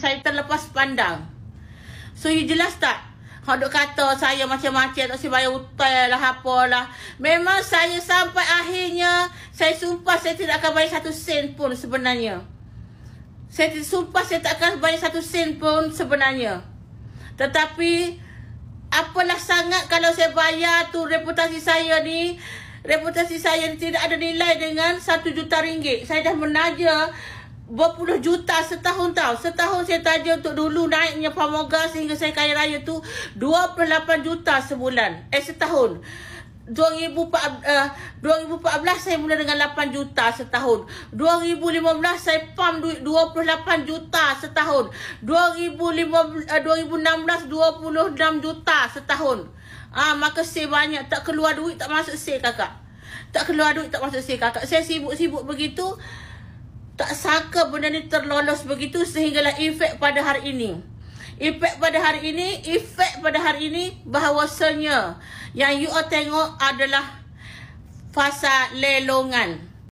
saya terlepas pandang. So you jelas tak? Hak duk kata saya macam-macam, tak saya bayar hutang lah, apalah. Memang saya sampai akhirnya, saya sumpah saya tidak akan bayar 1 sen pun sebenarnya. Saya sumpah saya tak akan bayar 1 sen pun sebenarnya. Tetapi apalah sangat kalau saya bayar tu reputasi saya ni tidak ada nilai dengan 1 juta ringgit. Saya dah menaja berpuluh juta setahun tau. Setahun saya taja untuk dulu naiknya Pamoga sehingga saya kaya raya tu 28 juta sebulan. Setahun. 2014 saya mula dengan 8 juta setahun. 2015 saya pump duit 28 juta setahun. 2016 26 juta setahun. Maka saya banyak, tak keluar duit tak masuk saya kakak. Tak keluar duit tak masuk saya kakak. Saya sibuk-sibuk begitu. Tak sangka benda ni terlolos begitu sehinggalah efek pada hari ini. Efek pada hari ini bahawasanya yang you all tengok adalah fasa lelongan.